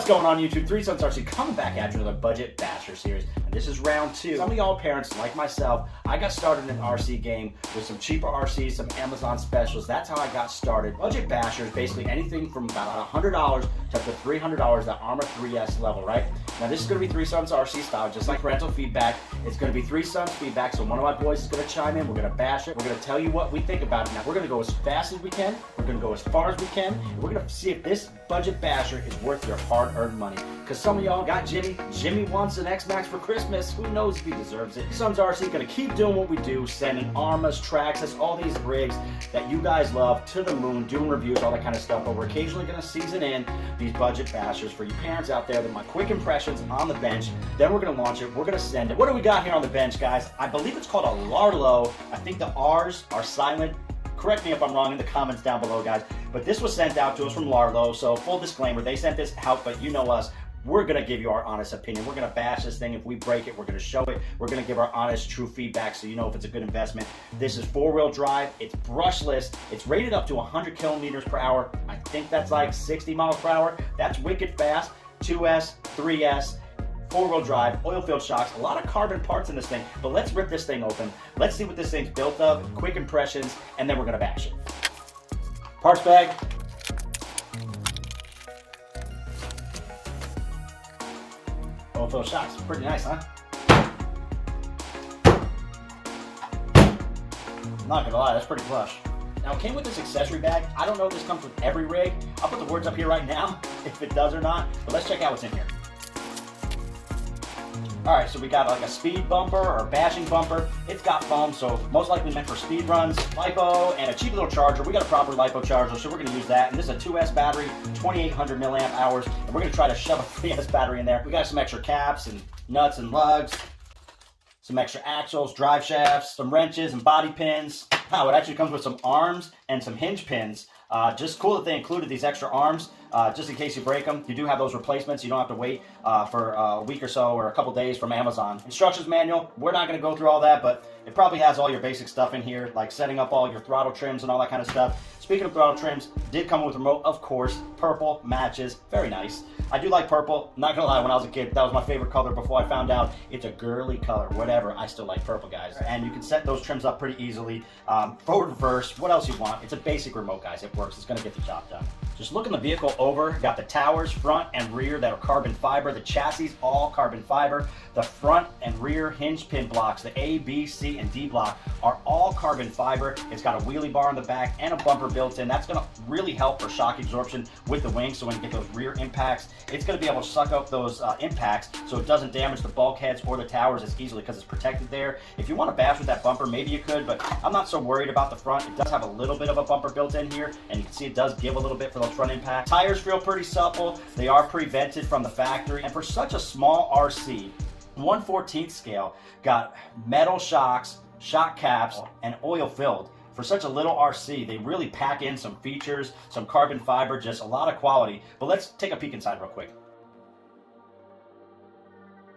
What's going on YouTube? 3 Sons RC coming back at you with a budget basher series. And this is round 2. Some of y'all parents, like myself, I got started in an RC game with some cheaper RCs, some Amazon specials. That's how I got started. Budget basher is basically anything from about $100 to up to $300, that Armor 3S level, right? Now this is going to be 3 Sons RC style, just like parental feedback. It's going to be 3 Sons feedback, so one of my boys is going to chime in. We're going to bash it. We're going to tell you what we think about it. Now we're going to go as fast as we can. We're going to go as far as we can. And we're going to see if this budget basher is worth your hard-earned money. Because some of y'all got Jimmy. Jimmy wants an X-Max for Christmas. Who knows if he deserves it? Sons RC going to keep doing what we do, sending Armas, Traxxas, all these rigs that you guys love to the moon, doing reviews, all that kind of stuff. But we're occasionally going to season in these budget bashers for you parents out there. That my quick impressions on the bench. Then we're going to launch it. We're going to send it. What do we got here on the bench, guys? I believe it's called a Rlaarlo. I think the R's are silent. Correct me if I'm wrong in the comments down below, guys. But this was sent out to us from Rlaarlo, so full disclaimer, they sent this out, but you know us. We're going to give you our honest opinion. We're going to bash this thing. If we break it, we're going to show it. We're going to give our honest, true feedback so you know if it's a good investment. This is 4-wheel drive. It's brushless. It's rated up to 100 kilometers per hour. I think that's like 60 miles per hour. That's wicked fast. 2S, 3S. 4-wheel drive, oil-filled shocks, a lot of carbon parts in this thing, but let's rip this thing open. Let's see what this thing's built of, quick impressions, and then we're gonna bash it. Parts bag. Oil-filled shocks, pretty nice, huh? I'm not gonna lie, that's pretty plush. Now it came with this accessory bag. I don't know if this comes with every rig. I'll put the words up here right now, if it does or not, but let's check out what's in here. Alright, so we got like a speed bumper or a bashing bumper. It's got foam, so most likely meant for speed runs. LiPo and a cheap little charger. We got a proper LiPo charger, so we're going to use that. And this is a 2S battery, 2800 milliamp hours. And we're going to try to shove a 3S battery in there. We got some extra caps and nuts and lugs. Some extra axles, drive shafts, some wrenches and body pins. Wow, it actually comes with some arms and some hinge pins. Just cool that they included these extra arms, just in case you break them. You do have those replacements. You don't have to wait for a week or so or a couple days from Amazon. Instructions manual, we're not going to go through all that, but it probably has all your basic stuff in here, like setting up all your throttle trims and all that kind of stuff. Speaking of throttle trims, did come with remote, of course. Purple matches, very nice. I do like purple. Not gonna lie, when I was a kid, that was my favorite color before I found out it's a girly color. Whatever, I still like purple, guys. And you can set those trims up pretty easily. Forward, reverse, what else you want? It's a basic remote, guys. It works. It's gonna get the job done. Just looking the vehicle over, got the towers, front and rear that are carbon fiber. The chassis, all carbon fiber. The front and rear hinge pin blocks, the A, B, C, and D block are all carbon fiber. It's got a wheelie bar on the back and a bumper built in. That's gonna really help for shock absorption with the wing, so when you get those rear impacts, it's gonna be able to suck up those impacts so it doesn't damage the bulkheads or the towers as easily because it's protected there. If you want to bash with that bumper, maybe you could, but I'm not so worried about the front. It does have a little bit of a bumper built in here, and you can see it does give a little bit for those front impacts. Tires feel pretty supple. They are pre-vented from the factory, and for such a small RC, 1/14 scale, got metal shocks, shock caps, and oil filled. For such a little RC, they really pack in some features, some carbon fiber, just a lot of quality. But let's take a peek inside real quick.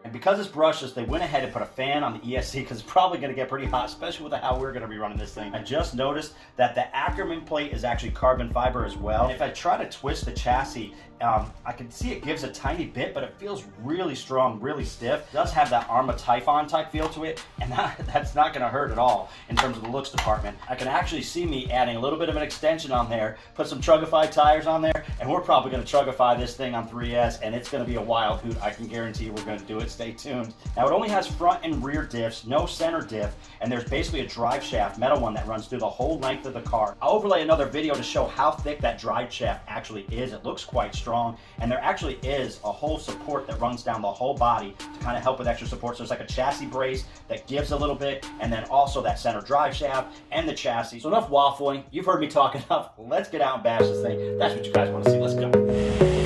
And because it's brushless, they went ahead and put a fan on the ESC because it's probably going to get pretty hot, especially with how we're going to be running this thing. I just noticed that the Ackerman plate is actually carbon fiber as well. And if I try to twist the chassis, I can see it gives a tiny bit, but it feels really strong, really stiff. It does have that Arma Typhon type feel to it, and that's not going to hurt at all in terms of the looks department. I can actually see me adding a little bit of an extension on there, put some Trugify tires on there, and we're probably going to Trugify this thing on 3S, and it's going to be a wild hoot. I can guarantee we're going to do it. Stay tuned. Now it only has front and rear diffs, no center diff, and there's basically a drive shaft, metal one, that runs through the whole length of the car. I'll overlay another video to show how thick that drive shaft actually is. It looks quite strong, and there actually is a whole support that runs down the whole body to kind of help with extra support. So there's like a chassis brace that gives a little bit, and then also that center drive shaft and the chassis. So enough waffling. You've heard me talk enough. Let's get out and bash this thing. That's what you guys want to see. Let's go.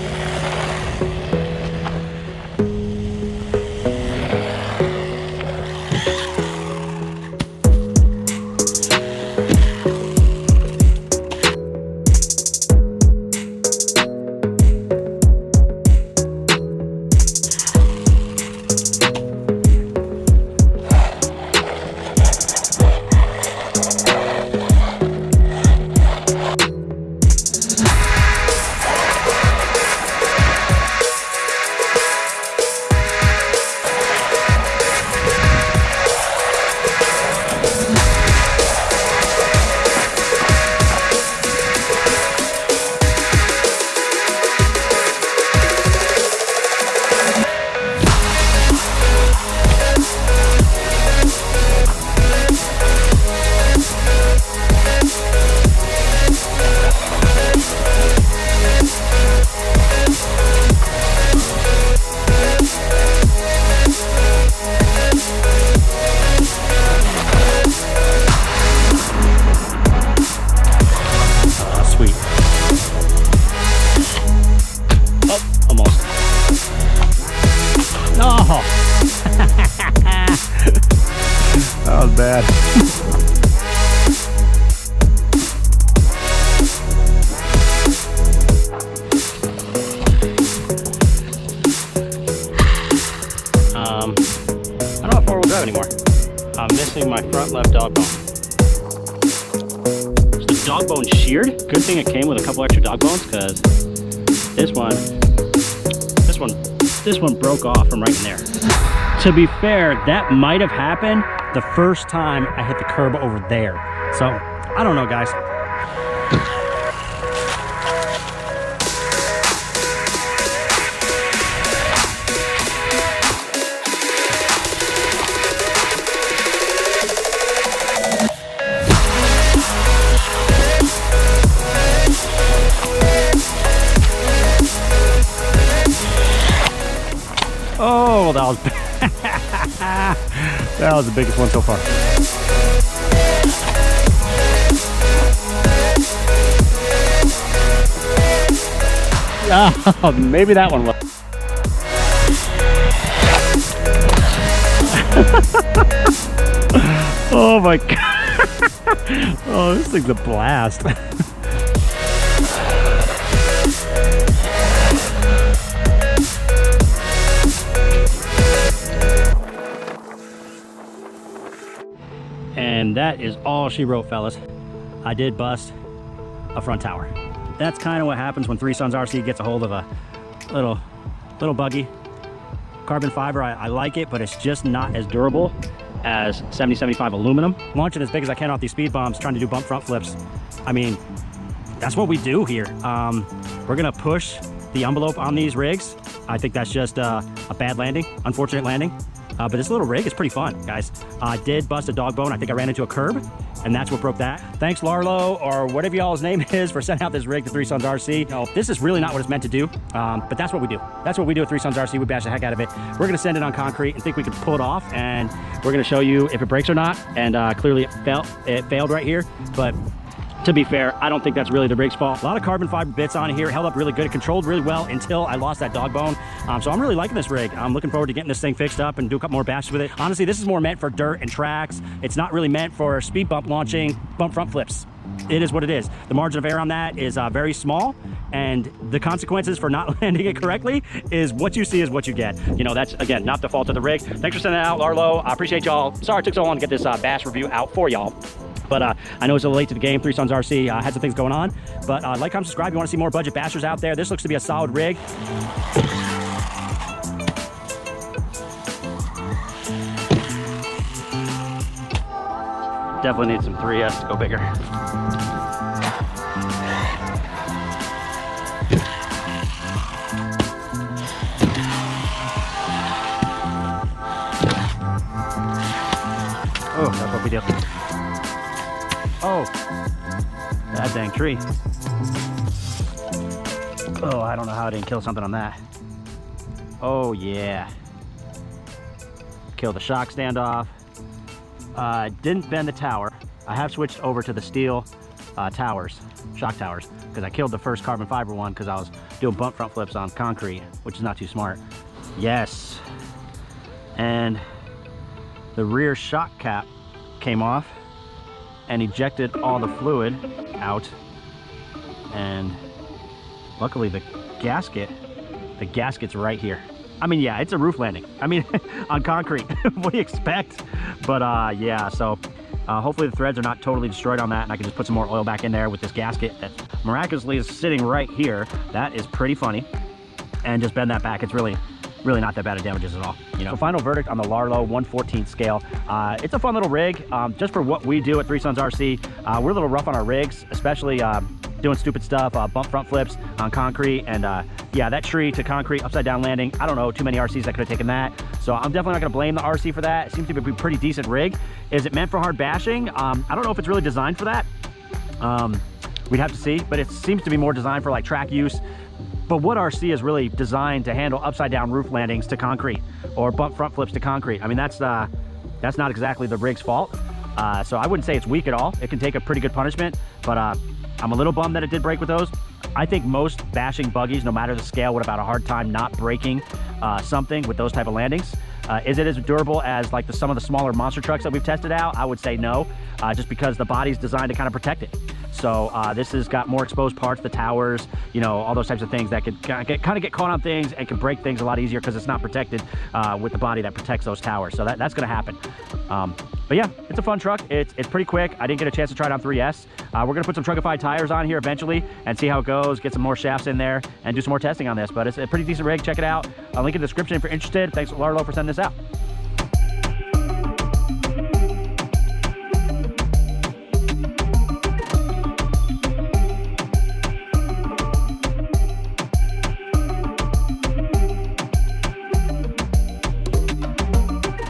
bad. I don't have four-wheel drive anymore. I'm missing my front left dog bone. Is the dog bone sheared? Good thing it came with a couple extra dog bones, because this one broke off from right in there. To be fair, that might have happened the first time I hit the curb over there. So, I don't know, guys. Oh, that was that was the biggest one so far. Oh, maybe that one was. Oh my god. Oh, this thing's a blast. And that is all she wrote, fellas. I did bust a front tower. That's kind of what happens when Three Sons RC gets a hold of a little buggy. Carbon fiber, I like it, but it's just not as durable as 7075 aluminum. Launching as big as I can off these speed bombs, trying to do bump front flips. I mean, that's what we do here. We're gonna push the envelope on these rigs. I think that's just a bad landing, unfortunate landing. But this little rig is pretty fun, guys. I did bust a dog bone. I think I ran into a curb, and that's what broke that. Thanks, Rlaarlo, or whatever y'all's name is, for sending out this rig to Three Sons RC. No, this is really not what it's meant to do, but that's what we do. That's what we do at Three Sons RC. We bash the heck out of it. We're gonna send it on concrete and think we can pull it off, and we're gonna show you if it breaks or not. And clearly it failed right here, but to be fair, I don't think that's really the rig's fault. A lot of carbon fiber bits on here, held up really good. It controlled really well until I lost that dog bone. So I'm really liking this rig. I'm looking forward to getting this thing fixed up and do a couple more bashes with it. Honestly, this is more meant for dirt and tracks. It's not really meant for speed bump launching, bump front flips. It is what it is. The margin of error on that is very small, and the consequences for not landing it correctly is what you see is what you get. You know, that's, again, not the fault of the rig. Thanks for sending it out, Rlaarlo. I appreciate y'all. Sorry it took so long to get this bash review out for y'all. But I know it's a little late to the game. Three Sons RC had some things going on. But like, comment, subscribe if you want to see more budget bashers out there. This looks to be a solid rig. Definitely need some 3S to go bigger. Oh, that's what we do. Oh, that dang tree. Oh, I don't know how I didn't kill something on that. Oh yeah. Kill the shock stand off. Didn't bend the tower. I have switched over to the steel towers, shock towers, because I killed the first carbon fiber one because I was doing bump front flips on concrete, which is not too smart. Yes. And the rear shock cap came off and ejected all the fluid out, and luckily the gasket's right here. I mean, yeah, it's a roof landing. I mean, on concrete. What do you expect? But yeah, so hopefully the threads are not totally destroyed on that, and I can just put some more oil back in there with this gasket that miraculously is sitting right here. That is pretty funny. And just bend that back. It's really not that bad of damages at all. You know, so final verdict on the Rlaarlo 1/14 scale. It's a fun little rig, just for what we do at Three Sons RC. We're a little rough on our rigs, especially doing stupid stuff, bump front flips on concrete, and yeah, that tree to concrete upside down landing. I don't know too many RCs that could have taken that, so I'm definitely not gonna blame the RC for that. It seems to be a pretty decent rig. Is it meant for hard bashing? I don't know if it's really designed for that. We'd have to see, but it seems to be more designed for like track use. But what RC is really designed to handle upside down roof landings to concrete or bump front flips to concrete? I mean, that's not exactly the rig's fault. So I wouldn't say it's weak at all. It can take a pretty good punishment, but I'm a little bummed that it did break with those. I think most bashing buggies, no matter the scale, would have had a hard time not breaking something with those type of landings. Is it as durable as like some of the smaller monster trucks that we've tested out? I would say no, just because the body's designed to kind of protect it. So this has got more exposed parts, the towers, you know, all those types of things that could kind of get caught on things and can break things a lot easier because it's not protected with the body that protects those towers. So that's going to happen. But yeah, it's a fun truck. It's pretty quick. I didn't get a chance to try it on 3S. We're going to put some Truckified tires on here eventually and see how it goes, get some more shafts in there and do some more testing on this. But it's a pretty decent rig. Check it out. I'll link in the description if you're interested. Thanks to Rlaarlo for sending this out.